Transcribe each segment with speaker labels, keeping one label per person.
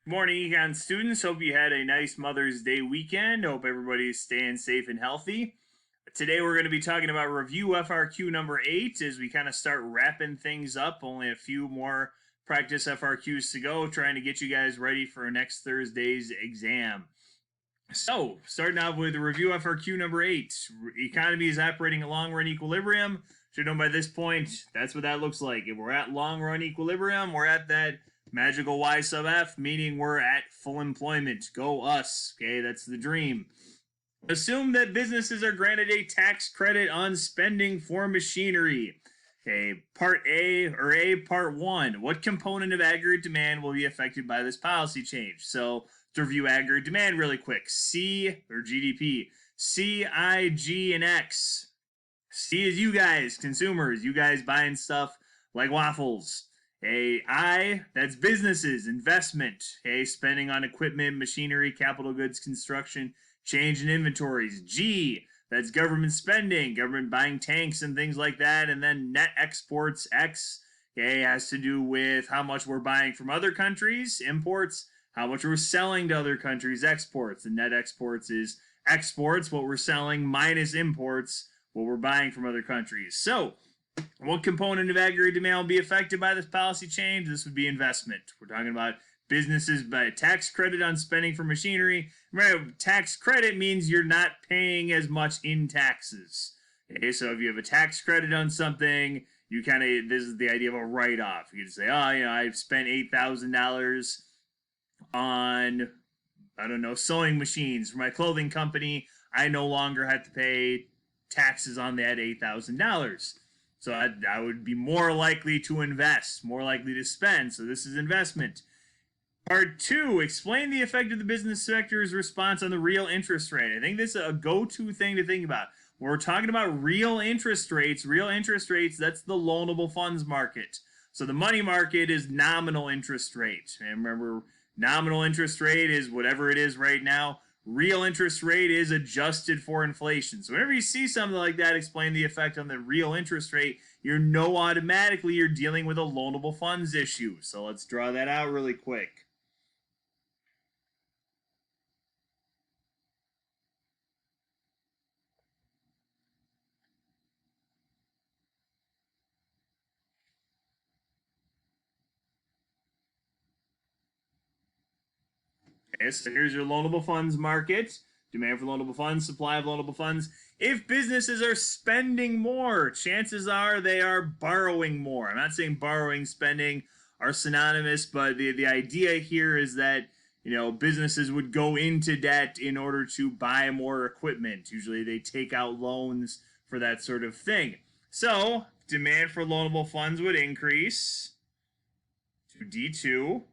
Speaker 1: Good morning, Econ students. Hope you had a nice Mother's Day weekend. Hope everybody's staying safe and healthy. Today we're going to be talking about Review FRQ number 8 as we kind of start wrapping things up. Only a few more practice FRQs to go, trying to get you guys ready for next Thursday's exam. So, starting off with Review FRQ number 8. Economy is operating at long-run equilibrium. Should know by this point, that's what that looks like. If we're at long-run equilibrium, we're at that magical Y sub F, meaning we're at full employment. Go us. Okay, that's the dream. Assume that businesses are granted a tax credit on spending for machinery. Okay, part A or A part 1. What component of aggregate demand will be affected by this policy change? So, to review aggregate demand really quick. C, or GDP. C, I, G, and X. C is you guys, consumers. You guys buying stuff like waffles. I, that's businesses, investment. Spending on equipment, machinery, capital goods, construction, change in inventories. G, that's government spending, government buying tanks and things like that. And then net exports. X, has to do with how much we're buying from other countries, imports, how much we're selling to other countries, exports. And net exports is exports, what we're selling, minus imports, what we're buying from other countries. So, what component of aggregate demand will be affected by this policy change? This would be investment. We're talking about businesses by a tax credit on spending for machinery. Remember, tax credit means you're not paying as much in taxes. Okay, so if you have a tax credit on something, you kind of, this is the idea of a write-off. You can say, I've spent $8,000 on, I don't know, sewing machines for my clothing company. I no longer have to pay taxes on that $8,000. So I would be more likely to invest, more likely to spend. So this is investment. Part 2, explain the effect of the business sector's response on the real interest rate. I think this is a go-to thing to think about. When we're talking about real interest rates, that's the loanable funds market. So the money market is nominal interest rate. And remember, nominal interest rate is whatever it is right now. Real interest rate is adjusted for inflation. So whenever you see something like that, explain the effect on the real interest rate, you know automatically you're dealing with a loanable funds issue. So let's draw that out really quick. Okay, so here's your loanable funds market. Demand for loanable funds, supply of loanable funds. If businesses are spending more, chances are they are borrowing more. I'm not saying borrowing, spending are synonymous, but the idea here is that businesses would go into debt in order to buy more equipment. Usually they take out loans for that sort of thing. So demand for loanable funds would increase to D2.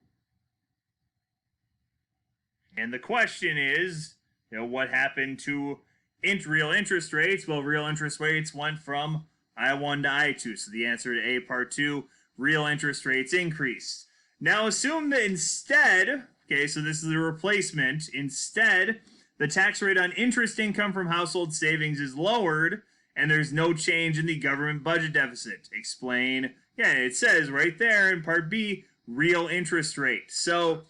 Speaker 1: And the question is, what happened to real interest rates? Well, real interest rates went from I1 to I2. So the answer to A part 2, real interest rates increased. Now assume that instead, so this is a replacement, instead the tax rate on interest income from household savings is lowered and there's no change in the government budget deficit. Explain, it says right there in part B, real interest rate. So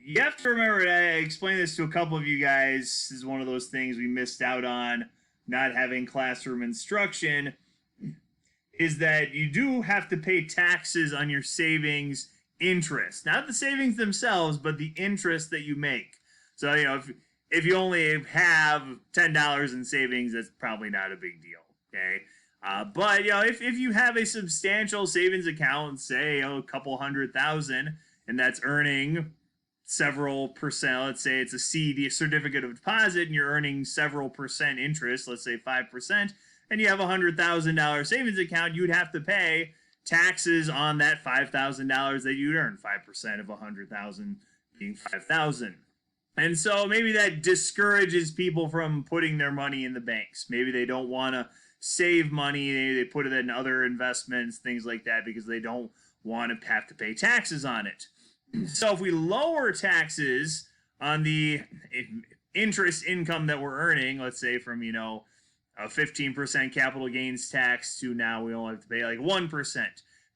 Speaker 1: you have to remember, I explained this to a couple of you guys. This is one of those things we missed out on not having classroom instruction, is that you do have to pay taxes on your savings interest. Not the savings themselves, but the interest that you make. So, if you only have $10 in savings, that's probably not a big deal, okay? But, if you have a substantial savings account, say a couple $100,000, and that's earning several percent, let's say it's a CD, a certificate of deposit, and you're earning several percent interest, let's say 5%, and you have a $100,000 savings account, you'd have to pay taxes on that $5,000 that you'd earn, 5% of $100,000 being $5,000. And so maybe that discourages people from putting their money in the banks. Maybe they don't want to save money, they put it in other investments, things like that, because they don't want to have to pay taxes on it. So if we lower taxes on the interest income that we're earning, let's say from, a 15% capital gains tax to now we only have to pay like 1%,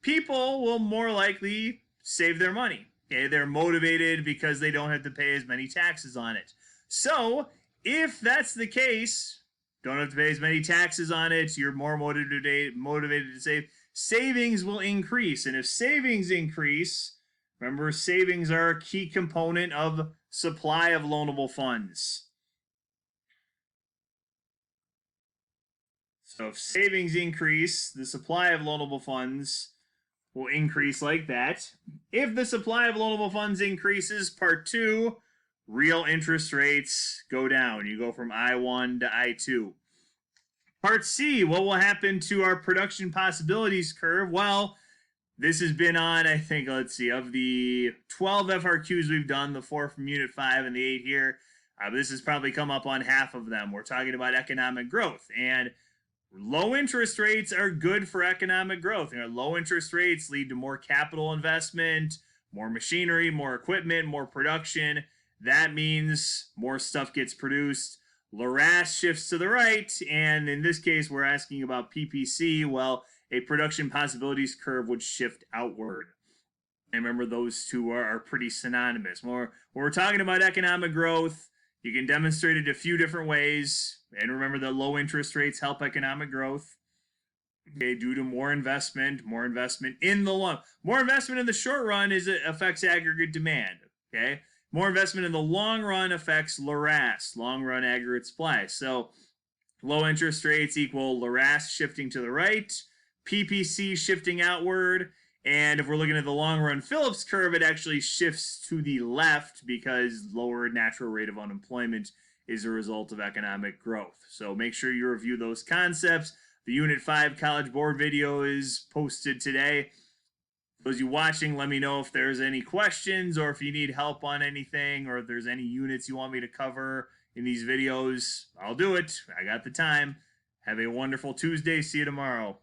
Speaker 1: people will more likely save their money. Okay, they're motivated because they don't have to pay as many taxes on it. So, if that's the case, don't have to pay as many taxes on it, you're more motivated to save, savings will increase. And if savings increase, remember, savings are a key component of supply of loanable funds. So if savings increase, the supply of loanable funds will increase like that. If the supply of loanable funds increases, part 2, real interest rates go down. You go from I1 to I2. Part C, what will happen to our production possibilities curve? Well, this has been on, I think, let's see, of the 12 FRQs we've done, the 4 from Unit 5 and the 8 here, this has probably come up on half of them. We're talking about economic growth. And low interest rates are good for economic growth. Low interest rates lead to more capital investment, more machinery, more equipment, more production. That means more stuff gets produced. Larass shifts to the right, and in this case, we're asking about PPC. Well, a production possibilities curve would shift outward. And remember, those two are pretty synonymous. When we're talking about economic growth, you can demonstrate it a few different ways. And remember that low interest rates help economic growth. Okay, due to more investment in the long, more investment in the short run affects aggregate demand. Okay, more investment in the long run affects Larass, long run aggregate supply. So low interest rates equal Larass shifting to the right, PPC shifting outward. And if we're looking at the long run Phillips curve, it actually shifts to the left because lower natural rate of unemployment is a result of economic growth. So make sure you review those concepts. The Unit 5 College Board video is posted today. Those of you watching, let me know if there's any questions or if you need help on anything or if there's any units you want me to cover in these videos. I'll do it. I got the time. Have a wonderful Tuesday. See you tomorrow.